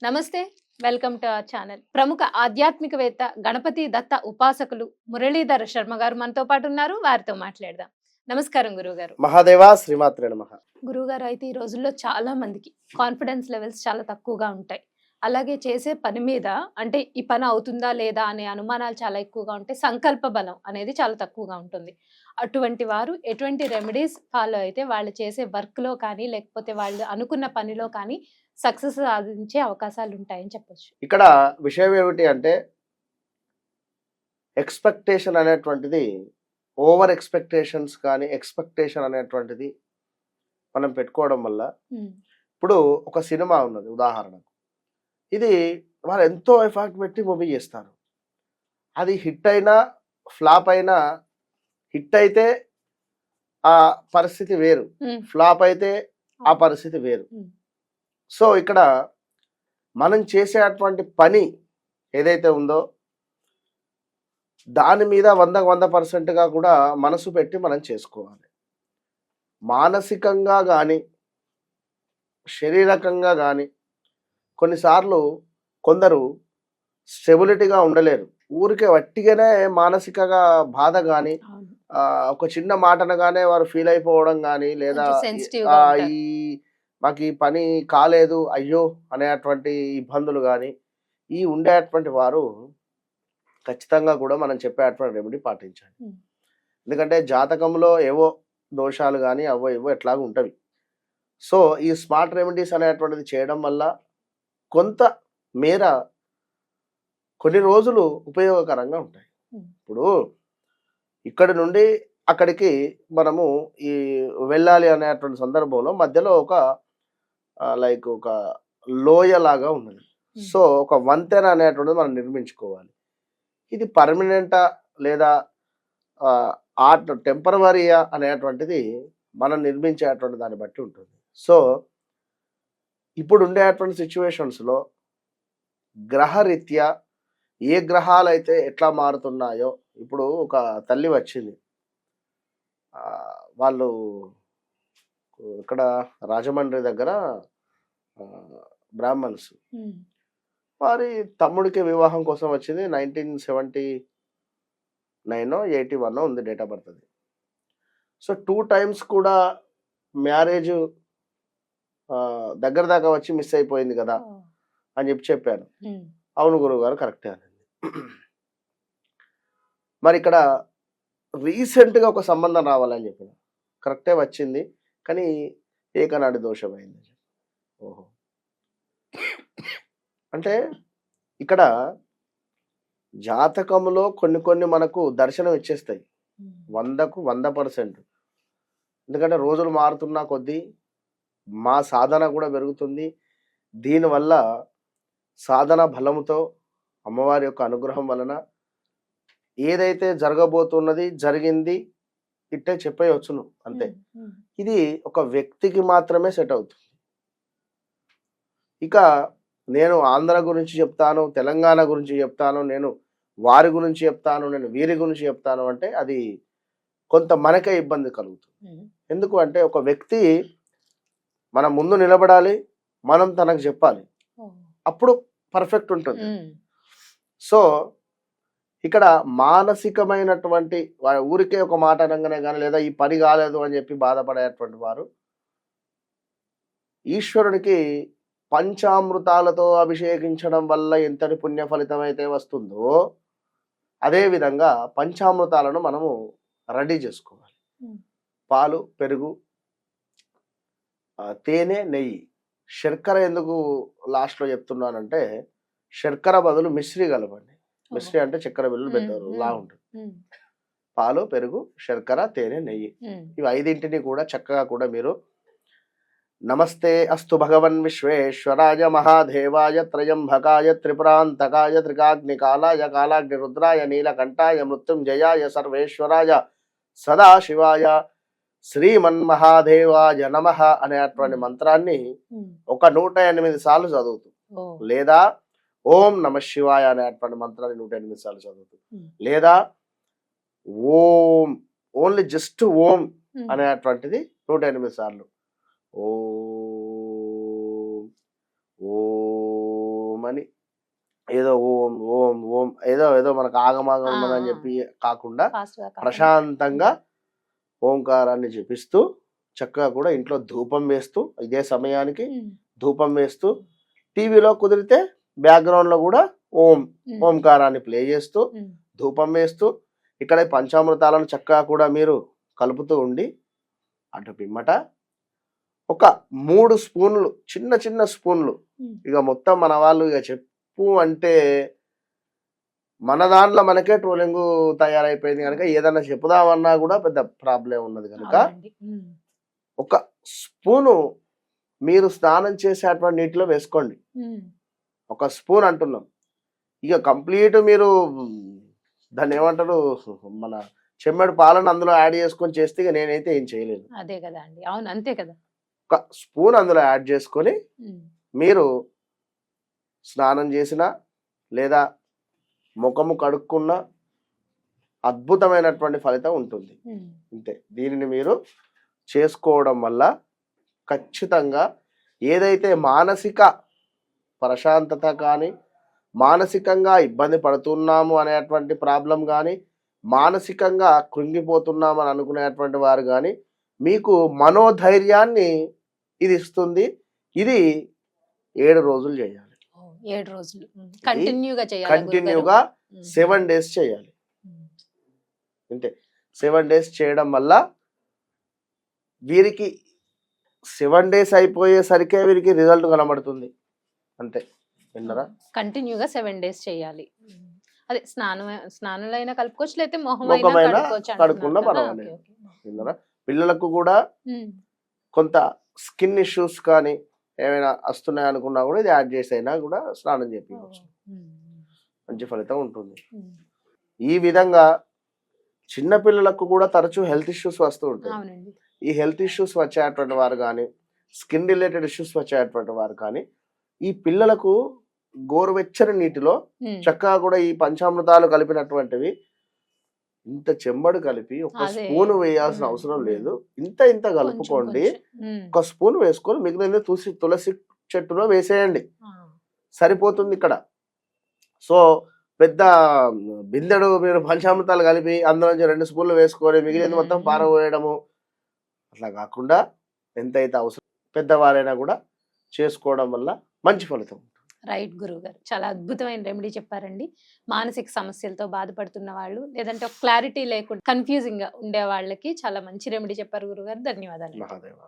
నమస్తే. Welcome to our channel. ప్రముఖ ఆధ్యాత్మికవేత్త, గణపతి దత్త ఉపాసకులు మురళీధర శర్మ గారు మనతో పాటు ఉన్నారు. వారితో మాట్లాడదాం. నమస్కారం గురువుగారు. మహాదేవా శ్రీమాత్రే నమః. గురువుగారు, అయితే ఈ రోజుల్లో చాలా మందికి కాన్ఫిడెన్స్ లెవెల్స్ చాలా తక్కువగా ఉంటాయి. అలాగే చేసే పని మీద అంటే ఈ పని అవుతుందా లేదా అనే అనుమానాలు చాలా ఎక్కువగా ఉంటాయి. సంకల్ప బలం అనేది చాలా తక్కువగా ఉంటుంది. అటువంటి వారు ఎటువంటి రెమెడీస్ ఫాలో అయితే వాళ్ళు చేసే వర్క్‌లో కానీ, లేకపోతే వాళ్ళు అనుకున్న పనిలో కానీ సక్సెస్ సాధించే అవకాశాలు ఉంటాయని చెప్పొచ్చు. ఇక్కడ విషయం ఏమిటి అంటే ఎక్స్‌పెక్టేషన్ అనేటువంటిది ఓవర్ ఎక్స్‌పెక్టేషన్స్ కానీ, ఎక్స్‌పెక్టేషన్ అనేటువంటిది మనం పెట్టుకోవడం వల్ల హ్మ్. ఇప్పుడు ఒక సినిమా ఉన్నది ఉదాహరణకు. ఇది వాళ్ళు ఎంతో ఎఫర్ట్ పెట్టి మూవీ చేస్తారు. అది హిట్ అయినా, ఫ్లాప్ అయినా హిట్ అయితే ఆ పరిస్థితి వేరు. హ్మ్. ఫ్లాప్ అయితే ఆ పరిస్థితి వేరు. హ్మ్. సో, ఇక్కడ మనం చేసేటువంటి పని ఏదైతే ఉందో దాని మీద 100కి 100%గా కూడా మనసు పెట్టి మనం చేసుకోవాలి. మానసికంగా గానీ, శారీరకంగా గానీ కొన్నిసార్లు కొందరు స్టెబిలిటీగా ఉండలేరు. ఊరికే వట్టిగానే మానసికంగా బాధ గానీ, అవును. ఒక చిన్న మాట అనగానే వారు ఫీల్ అయిపోవడం గానీ, లేదా కొంచెం సెన్సిటివ్‌గా ఉంటారు. ఈ మాకీ పని కాలేదు, అయ్యో! అనేటువంటి ఇబ్బందులు గానీ, ఈ ఉండేటువంటి వారు ఖచ్చితంగా కూడా మనం చెప్పేటువంటి రెమెడీ పాటించాలి. హ్మ్. ఎందుకంటే జాతకంలో ఏవో దోషాలు గానీ, అవో ఇవో ఎట్లాగో ఉంటవి. సో, ఈ స్మార్ట్ రెమెడీస్ అనేటువంటిది చేయడం వల్ల కొంత మేర కొన్ని రోజులు ఉపయోగకరంగా ఉంటాయి. హ్మ్. ఇప్పుడు ఇక్కడి నుండి అక్కడికి మనము ఈ వెళ్ళాలి అనేటువంటి సందర్భంలో మధ్యలో ఒక లైక్ ఒక లోయలాగా ఉన్నది. హ్మ్. సో, ఒక వంతెన అనేటువంటిది మనం నిర్మించుకోవాలి. ఇది పర్మనెంటా లేదా ఆహ్, టెంపరవరీయా అనేటువంటిది మనం నిర్మించేటువంటి దాన్ని బట్టి ఉంటుంది. సో, ఇప్పుడు ఉండేటువంటి సిట్యుయేషన్స్‌లో గ్రహరీత్యా ఏ గ్రహాలైతే ఎట్లా మారుతున్నాయో ఇప్పుడు ఒక తల్లి వచ్చింది. వాళ్ళు ఇక్కడ రాజమండ్రి దగ్గర బ్రాహ్మణ్స్. హ్మ్. వారి తమ్ముడికి వివాహం కోసం వచ్చింది. 1979 81 ఉంది డేట్ ఆఫ్ బర్త్ అది. సో 2 టైమ్స్ కూడా మ్యారేజ్ దగ్గర దాకా వచ్చి మిస్ అయిపోయింది కదా! ఓహ్! అని చెప్పాను. హ్మ్. అవును గురువుగారు కరెక్టే అనింది. మరిక్కడ రీసెంట్‌గా ఒక సంబంధం రావాలని చెప్పిన. కరెక్టే వచ్చింది. కానీ ఏకనాడి దోషమైంది. ఓహో! అంటే ఇక్కడ జాతకంలో కొన్ని కొన్ని మనకు దర్శనం ఇచ్చేస్తాయి. హ్మ్. 100కు 100%. ఎందుకంటే రోజులు మారుతున్న కొద్దీ మా సాధన కూడా పెరుగుతుంది. దీనివల్ల సాధన బలముతో అమ్మవారి యొక్క అనుగ్రహం వలన ఏదైతే జరగబోతున్నది జరిగింది ఇట్టే చెప్పేయొచ్చును అంతే. హ్మ్. హ్మ్. ఇది ఒక వ్యక్తికి మాత్రమే సెట్ అవుతుంది. ఇక నేను ఆంధ్ర గురించి చెప్తాను, తెలంగాణ గురించి చెప్తాను, నేను వారి గురించి చెప్తాను, నేను వీరి గురించి చెప్తాను అంటే అది కొంత మనకే ఇబ్బంది కలుగుతుంది. హ్మ్. ఎందుకు అంటే ఒక వ్యక్తి మన ముందు నిలబడాలి, మనం తనకు చెప్పాలి. ఓహ్! అప్పుడు పర్ఫెక్ట్ ఉంటుంది. హ్మ్. సో, ఇక్కడ మానసికమైనటువంటి ఊరికే ఒక మాట అనంగానే గాని లేదా ఈ పని కాలేదు అని చెప్పి బాధపడేటువంటి వారు ఈశ్వరునికి పంచామృతాలతో అభిషేకించడం వల్ల ఎంతటి పుణ్య ఫలితమైతే వస్తుందో, అదే విధంగా పంచామృతాలను మనము రెడీ చేసుకోవాలి. హ్మ్. పాలు, పెరుగు, తేనె, నెయ్యి. శర్కర ఎందుకు లాస్ట్‌లో చెప్తున్నానంటే, శర్కర బదులు మిశ్రీ కలపండి. ఓహ్! మిశ్రీ అంటే చక్కెర బిళ్ళలు హ్మ్. పెద్దలు లా హ్మ్. ఉంటుంది. హ్మ్. పాలు, పెరుగు, శర్కర, తేనె, నెయ్యి. హ్మ్. ఇవి 5ంటిని కూడా చక్కగా కూడా మీరు నమస్తే అస్తు భగవన్ విశ్వేశ్వరాయ మహాదేవాయ త్రయంబకాయ త్రిపురాంతకాయ త్రికాగ్నికాలాయ కాలాగ్నిరుద్రాయ నీలకంఠాయ మృత్యుంజయాయ సర్వేశ్వరాయ సదాశివాయ శ్రీమన్మహాదేవాయ నమః అనేటువంటి హ్మ్. మంత్రాన్ని హ్మ్. ఒక 108 సార్లు చదువుతూ ఓహ్! లేదా ఓం నమ శివాయ అనేటువంటి మంత్రాన్ని 108 సార్లు చదువుతూ హ్మ్. లేదా ఓం ఓన్లీ జస్ట్ ఓం హ్మ్. అనేటువంటిది 108 సార్లు ఓం ఓం ఏదో ఓం ఓం ఓం ఏదో ఏదో మనకు ఆగమాగం ఆ, ఉన్నదని ఆ. చెప్పి కాకుండా ఫాస్ట్ గా కాకుండా. ప్రశాంతంగా ఓంకారాన్ని జపిస్తూ చక్కగా కూడా ఇంట్లో ధూపం వేస్తూ ఇదే సమయానికి ఉమ్, ధూపం వేస్తూ టీవీలో కుదిరితే background లో కూడా ఓం ఉమ్, ఓంకారాన్ని ప్లే చేస్తూ ఉమ్, ధూపం వేస్తూ ఇక్కడ ఈ పంచామృతాలను చక్కగా కూడా మీరు కలుపుతూ ఉండి అటు పిమ్మట ఒక 3 స్పూన్లు చిన్న చిన్న స్పూన్లు ఉమ్. ఇక మొత్తం మన వాళ్ళు ఇక చెప్పు అంటే మన దాంట్లో మనకే ట్రోలింగ్ తయారైపోయింది కనుక ఏదన్నా చెప్పుదామన్నా కూడా పెద్ద ప్రాబ్లం ఉన్నది కనుక అవునండి. ఉమ్, ఒక స్పూను మీరు స్నానం చేసేటువంటి నీటిలో వేసుకోండి. ఉమ్, ఒక స్పూన్ అంటున్నాం. ఇక కంప్లీట్ మీరు దాన్ని ఏమంటారు మన చెమ్మెడు పాలను అందులో యాడ్ చేసుకొని చేస్తే ఇక నేనైతే ఏం చేయలేను. అదే కదా అండి. అవును, అంతే కదా. ఒక స్పూన్ అందులో యాడ్ చేసుకొని ఉమ్, మీరు స్నానం చేసినా లేదా ముఖము కడుక్కున్న అద్భుతమైనటువంటి ఫలితం ఉంటుంది. ఉమ్, అంతే. దీనిని మీరు చేసుకోవడం వల్ల ఖచ్చితంగా ఏదైతే మానసిక ప్రశాంతత కానీ మానసికంగా ఇబ్బంది పడుతున్నాము అనేటువంటి ప్రాబ్లం కానీ మానసికంగా కృంగిపోతున్నాము అని అనుకునేటువంటి వారు కానీ మీకు మనోధైర్యాన్ని ఇది ఇస్తుంది. ఇది 7 రోజులు చేయాలి. ఓ, 7 రోజులు కంటిన్యూగా చేయాలి. కంటిన్యూగా 7 డేస్ చేయాలి. అంతే. 7 డేస్ చేయడం వల్ల వీరికి 7 డేస్ అయిపోయేసరికే వీరికి రిజల్ట్ కనబడుతుంది. అంతే. విన్నరా? కంటిన్యూగా 7 డేస్ చేయాలి. అదే స్నానంలో అయినా కలుపుకోవచ్చు, లేకపోతే ముఖమైనా మొహమైనా కడుక్కోవచ్చు కడుక్కున్నా అంటున్నారు కదా. పర్వాలేదు. Okay, okay. విన్నరా? పిల్లలకు కూడా ఉమ్, కొంత స్కిన్ ఇష్యూస్ కానీ ఏమైనా వస్తున్నాయి అనుకున్నా కూడా ఇది యాడ్ చేసైనా కూడా స్నానం చేయించవచ్చు. ఉమ్, మంచి ఫలితం ఉంటుంది. ఉమ్, ఈ విధంగా చిన్న పిల్లలకు కూడా తరచూ హెల్త్ ఇష్యూస్ వస్తూ ఉంటాయి. అవునండి. ఈ హెల్త్ ఇష్యూస్ వచ్చేటువంటి వారు కానీ స్కిన్ రిలేటెడ్ ఇష్యూస్ వచ్చేటువంటి వారు కానీ ఈ పిల్లలకు గోరువెచ్చని నీటిలో ఉమ్, చక్కగా కూడా ఈ పంచామృతాలు కలిపినటువంటివి ఇంత చెంబడు కలిపి ఒక అదే. స్పూన్ వేయాల్సిన ఉమ్, అవసరం ఉమ్. లేదు. ఇంత ఇంత కొంచెం కలుపుకోండి. కొంచెం. ఉమ్, ఒక స్పూన్ వేసుకొని మిగిలిన తులసి చెట్టులో వేసేయండి. ఆ, సరిపోతుంది ఇక్కడ. సో పెద్ద బిందెడు మీరు పంచామృతాలు కలిపి అందులో నుంచి 2 స్పూన్లు వేసుకొని మిగిలింది మొత్తం పారవేయడము అట్లా కాకుండా ఎంతైతే అవసరం పెద్దవారైనా కూడా చేసుకోవడం వల్ల మంచి ఫలితం. రైట్ గురువు గారు, చాలా అద్భుతమైన రెమెడీ చెప్పారండి. మానసిక సమస్యలతో బాధపడుతున్న వాళ్ళు, లేదంటే ఒక క్లారిటీ లేకుండా కన్ఫ్యూజింగ్ గా ఉండే వాళ్ళకి చాలా మంచి రెమెడీ చెప్పారు గురుగారు. ధన్యవాదాలు. మహాదేవ.